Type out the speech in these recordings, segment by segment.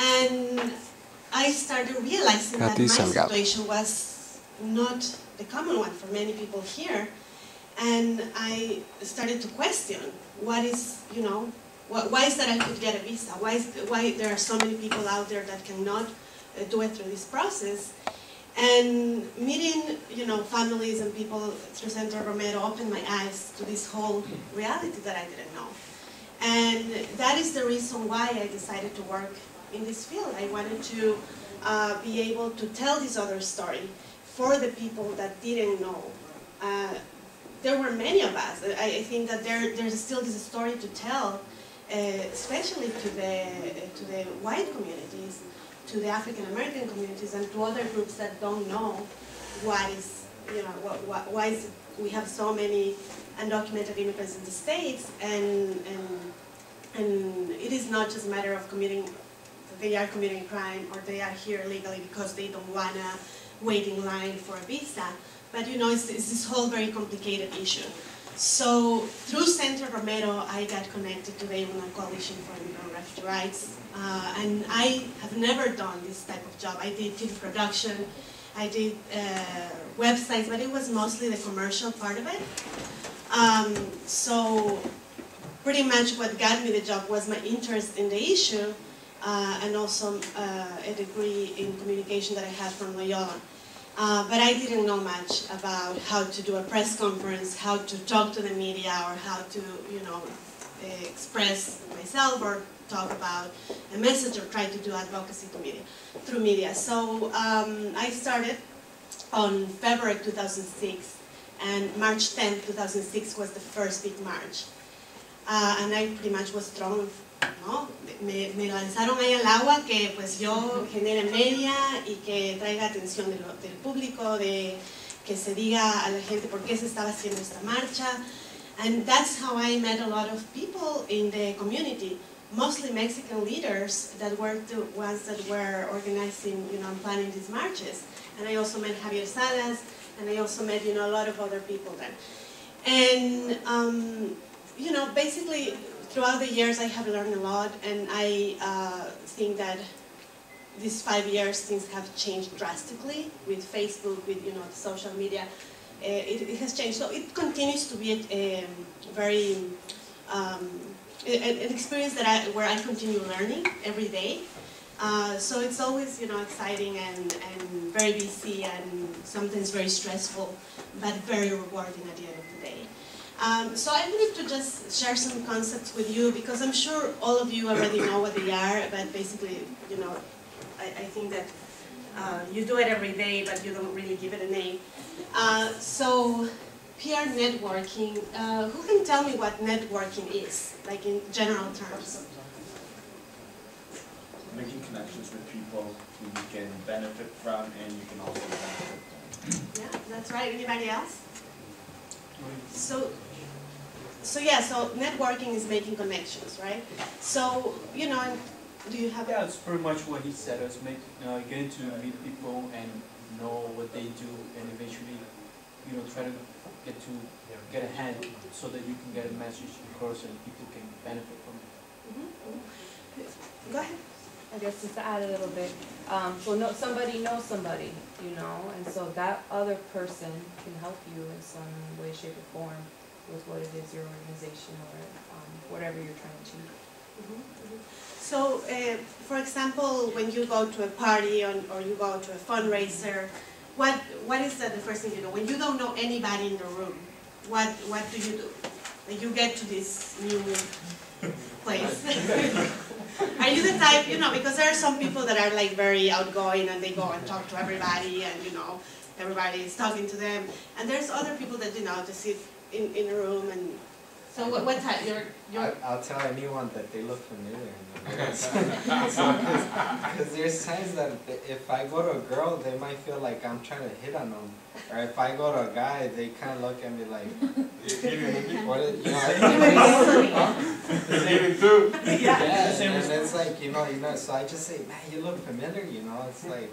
And I started realizing that Katty my Salgado. situation was not the common one for many people here. And I started to question, what is, you know, why is that I could get a visa? Why there are so many people out there that cannot do it through this process? And meeting, you know, families and people through Center Romero opened my eyes to this whole reality that I didn't know. And that is the reason why I decided to work in this field. I wanted to be able to tell this other story for the people that didn't know. There were many of us. I think that there's still this story to tell, especially to the white communities, to the African American communities, and to other groups that don't know what is, you know, why is we have so many undocumented immigrants in the States, and it is not just a matter of they are committing a crime or they are here illegally because they don't want to wait in line for a visa. But you know, it's this whole very complicated issue. So through Center Romero, I got connected to the Immigrant Coalition for Immigrant Refugee Rights. And I have never done this type of job. I did TV production, I did websites, but it was mostly the commercial part of it. So pretty much what got me the job was my interest in the issue, and also a degree in communication that I had from Loyola. But I didn't know much about how to do a press conference, how to talk to the media, or how to, you know, express myself or talk about a message or try to do advocacy to media, through media. So I started on February 2006, and March 10th, 2006 was the first big march. And I pretty much was thrown, ¿no? Me lanzaron ahí al agua que pues yo genere media y que traiga atención del público, de que se diga a la gente por qué se estaba haciendo esta marcha. And that's how I met a lot of people in the community, mostly Mexican leaders that were the ones that were organizing, you know, and planning these marches. And I also met Javier Salas, and I also met, you know, a lot of other people then. And, you know, basically, throughout the years, I have learned a lot, and I think that these 5 years, things have changed drastically with Facebook, with, you know, social media. It has changed, so it continues to be a very an experience that where I continue learning every day. So it's always, you know, exciting and very busy and sometimes very stressful, but very rewarding at the end of the day. So I wanted to just share some concepts with you because I'm sure all of you already know what they are, but basically, you know, I think that you do it every day, but you don't really give it a name. So peer networking, who can tell me what networking is, like in general terms? Making connections with people who you can benefit from and you can also benefit from. Yeah, that's right. Anybody else? So yeah, so networking is making connections, right? So, you know, do you have... Yeah, it's pretty much what he said. It's getting to meet people and know what they do, and eventually, you know, try to get ahead so that you can get a message across and people can benefit from it. Go ahead. I guess just to add a little bit, somebody knows somebody, you know, and so that other person can help you in some way, shape, or form with what it is, your organization or whatever you're trying to achieve. So, for example, when you go to a party or you go to a fundraiser, what is the first thing you do? When you don't know anybody in the room, what do you do? When you get to this new place. Are you the type, you know, because there are some people that are like very outgoing and they go and talk to everybody and, you know, everybody is talking to them. And there's other people that, you know, just sit in a room and... So what type? I'll tell anyone that they look familiar. Because there's times that if I go to a girl, they might feel like I'm trying to hit on them. Or if I go to a guy, they kind of look at me like, what is, you know, yeah, and it's like, you know, so I just say, man, you look familiar, you know, it's like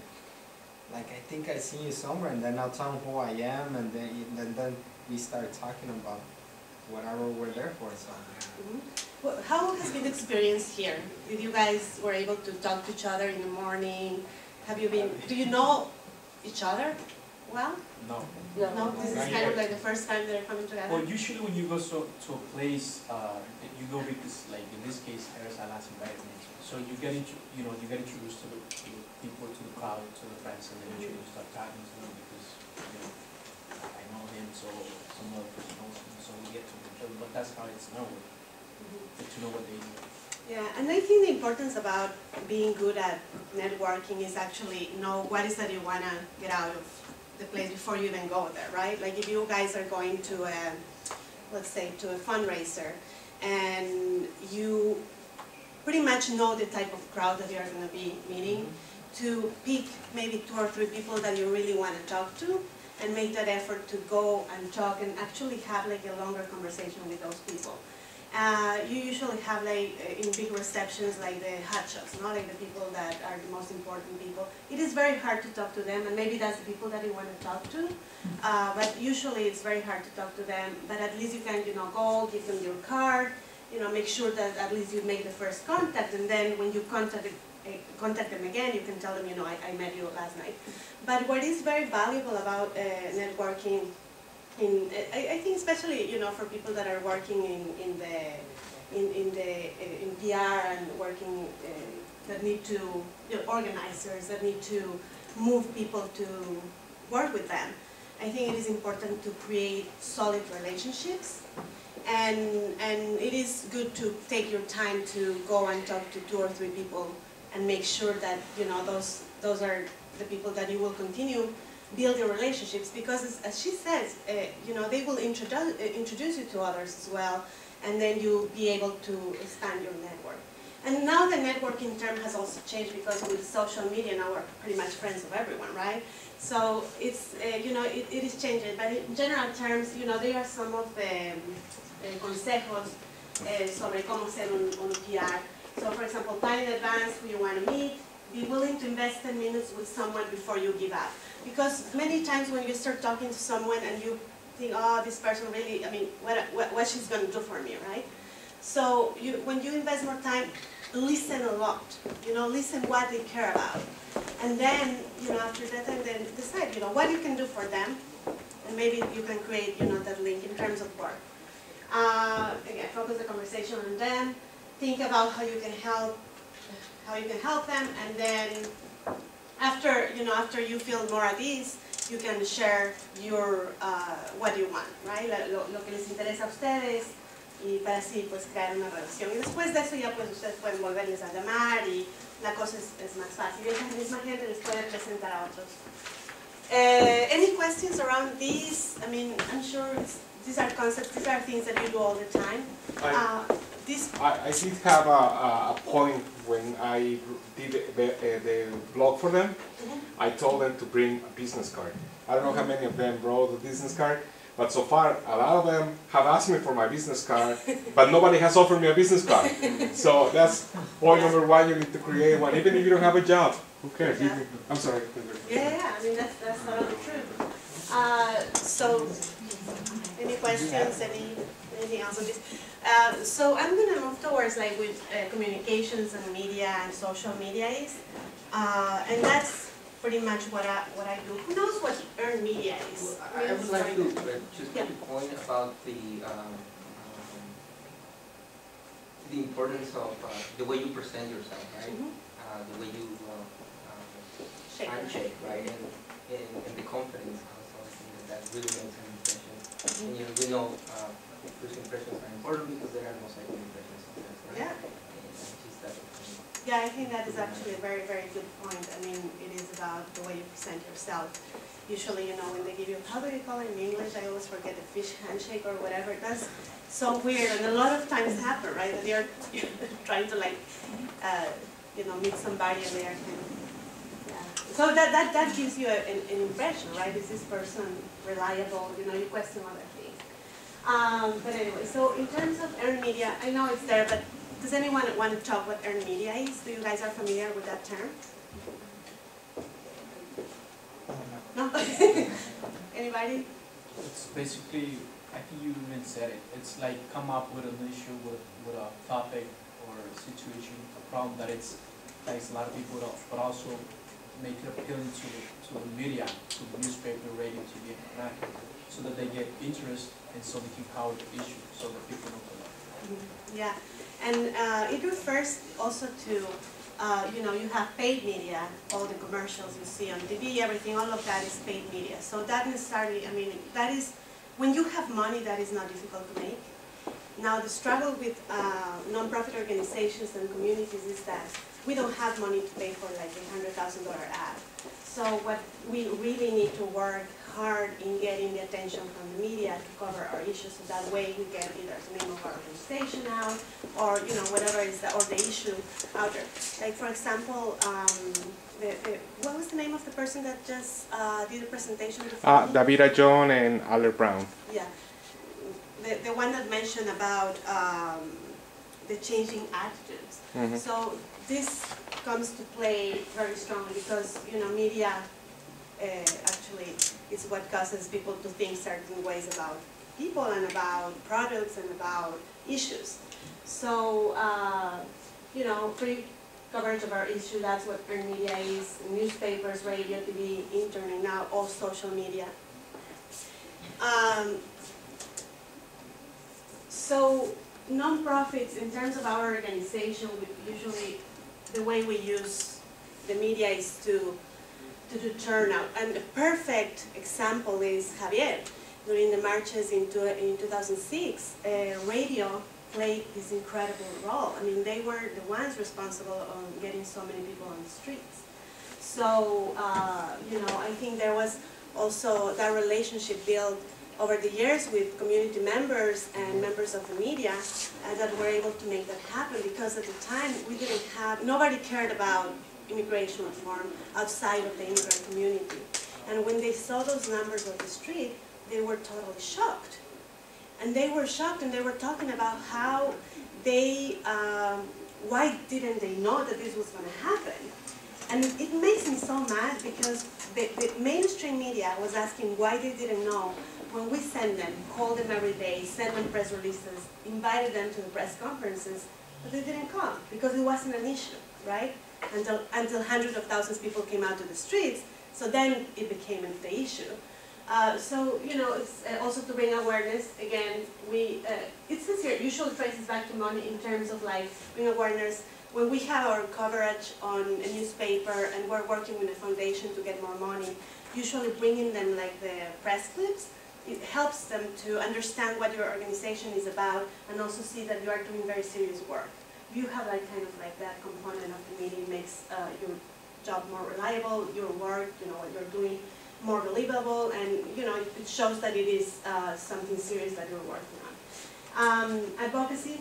I think I seen you somewhere, and then I'll tell them who I am, and then we start talking about whatever we're there for. So. How has been the experience here? Did you guys were able to talk to each other in the morning? Have you been? Do you know each other well? No. No, this is kind of like the first time they're coming together. Well, usually when you go to a place, you go because, like in this case, Salas invited me. So you get introduced to the people, to the crowd, to the friends, and then you start talking to them because I know him, so some other person knows him, so we get to know each other. But that's how it's known. Get to know what they do. Yeah, and I think the importance about being good at networking is actually know what is that you want to get out of the place before you even go there, right? Like if you guys are going to a, let's say, to a fundraiser, and you pretty much know the type of crowd that you're going to be meeting, to pick maybe 2 or 3 people that you really want to talk to, and make that effort to go and talk and actually have like a longer conversation with those people. You usually have like in big receptions like the hotshots, not like the people that are the most important people. It is very hard to talk to them, and maybe that's the people that you want to talk to. But usually it's very hard to talk to them. But at least you can, go, give them your card, make sure that at least you make the first contact, and then when you contact them again, you can tell them, I met you last night. But what is very valuable about networking, I think especially for people that are working in PR and working that need to organizers that need to move people to work with them. I think it is important to create solid relationships, and it is good to take your time to go and talk to 2 or 3 people and make sure that those are the people that you will continue build your relationships, because as she says, they will introduce you to others as well, and then you'll be able to expand your network. And now the networking term has also changed, because with social media now we're pretty much friends of everyone, right? So it's, it is changing, but in general terms, there are some of the consejos sobre cómo ser un PR. So for example, plan in advance who you want to meet, be willing to invest 10 minutes with someone before you give up. Because many times when you start talking to someone and you think, oh, this person really, what she's going to do for me, right? So when you invest more time, listen a lot, listen what they care about. And then, after that time, then decide, what you can do for them. And maybe you can create, that link in terms of work. Again, focus the conversation on them. Think about how you can help them, and then after you feel more at ease, you can share your what you want, right? Lo que les interesa a ustedes, y para así pues crear una relación. Y después de eso ya pues ustedes pueden volverles a llamar y la cosa es más fácil. Y esa misma gente les puede presentar a otros. Any questions around these? I'm sure these are concepts, these are things that you do all the time. I did have a point when I did the blog for them. I told them to bring a business card. I don't know how many of them brought a business card, but so far a lot of them have asked me for my business card, but nobody has offered me a business card. So that's point number 1, you need to create one, even if you don't have a job. Who cares? Yeah. I'm sorry. Yeah, that's totally true. So, any questions, anything else on this? So I'm going to move towards like with communications and media and social media is, and that's pretty much what I do. Who knows what earned media is? I would like to just make a point about the importance of the way you present yourself, right? The way you handshake, right? And the confidence also, I think that really makes an impression. And we know first impressions are important because there are no second impressions sometimes, right? Yeah. Yeah, I think that is actually a very, very good point. It is about the way you present yourself. Usually, when they give you, how do you call it in English? I always forget the fish handshake or whatever. That's so weird, and a lot of times happen, right? That you're trying to meet somebody and they are kind of, yeah. So that gives you an impression, right? Is this person reliable? You question other things. But anyway, so in terms of earned media, I know it's there, but does anyone want to talk what earned media is? Do you guys are familiar with that term? No? Anybody? It's basically I think you even said it. It's like come up with an issue, with a topic or a situation, a problem that affects a lot of people, but also make it appealing to the media, to the newspaper, radio, TV, and so that they get interest and so they can cover the issue, so that people know about it. Yeah, and it refers also to, you know, you have paid media, all the commercials you see on TV, everything, all of that is paid media. So that necessarily, I mean, that is, when you have money, that is not difficult to make. Now the struggle with non-profit organizations and communities is that we don't have money to pay for like a $100,000 ad. So what we really need to work hard in getting the attention from the media to cover our issues, so that way we get either the name of our organization out, or you know whatever is or the issue out there. Like for example, what was the name of the person that just did a presentation before? Davida John and Aller Brown. Yeah, the one that mentioned about the changing attitudes. Mm-hmm. So this comes to play very strongly because you know media actually is what causes people to think certain ways about people and about products and about issues. So you know, free coverage of our issue, that's what earned media is: newspapers, radio, TV, internet, now all social media. So non-profits, in terms of our organization, we usually the way we use the media is to do turnout. And the perfect example is Javier. During the marches in 2006, radio played this incredible role. I mean, they were the ones responsible on getting so many people on the streets. So, you know, I think there was also that relationship built over the years with community members and members of the media that were able to make that happen, because at the time we didn't have, nobody cared about immigration reform outside of the immigrant community. And when they saw those numbers on the street, they were totally shocked. And they were shocked, and they were talking about how they, why didn't they know that this was going to happen? And it makes me so mad because the mainstream media was asking why they didn't know when we sent them, called them every day, sent them press releases, invited them to the press conferences, but they didn't come because it wasn't an issue, right? Until hundreds of thousands of people came out to the streets, so then it became the issue. So, you know, it's also to bring awareness. Again, it says here, usually traces back to money in terms of like bring awareness. When we have our coverage on a newspaper and we're working with a foundation to get more money, usually bringing them like the press clips, it helps them to understand what your organization is about and also see that you are doing very serious work. If you have like kind of like that component of the meeting, makes your job more reliable, your work, you know, what you're doing more believable, and you know, it shows that it is something serious that you're working on. Advocacy,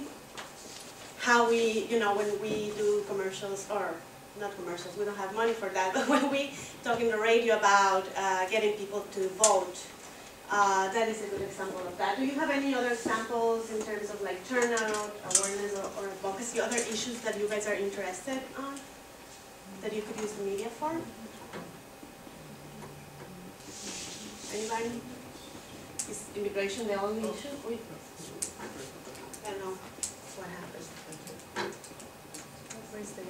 how we, you know, when we do commercials, or not commercials, we don't have money for that, but when we talk in the radio about getting people to vote, that is a good example of that. Do you have any other examples in terms of like turnout, awareness, or advocacy, other issues that you guys are interested on, that you could use the media for? Anybody? Is immigration the only issue? I don't know what happened. Where's the?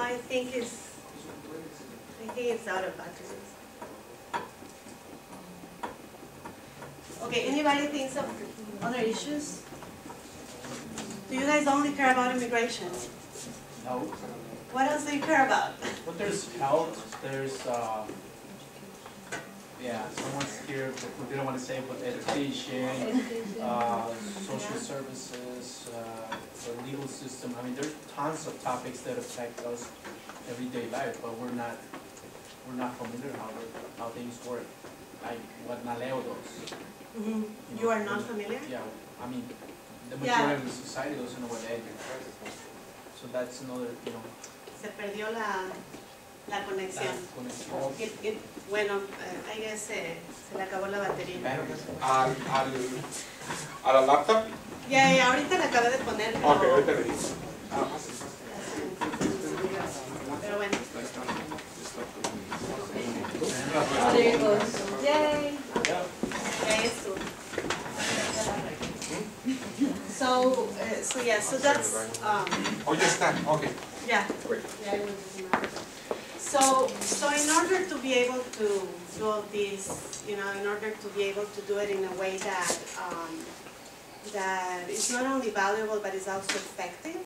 I think it's out of batteries. Okay, anybody thinks of other issues? Do you guys only care about immigration? No. What else do you care about? But there's health, there's, yeah, someone's here, but we don't want to say, but education, social services, the legal system. I mean, there's tons of topics that affect us everyday life, but we're not familiar how things work. Like what Naleo does. Mm-hmm. You are not familiar? Yeah, I mean, the majority of the society doesn't know what they do. So that's another, you know. Se perdió la conexión. Bueno, I guess se le acabó la batería. ¿A la laptop? Ya, ahorita la acabé de poner. Pero, Ok, ahorita le digo. Pero bueno. Oh, there it goes. Yay! Ya es tú. So yeah, so that's, Oh, ya está, okay. yeah. Great. Yeah, it was so in order to be able to do all this, you know, in order to be able to do it in a way that that is not only valuable but is also effective,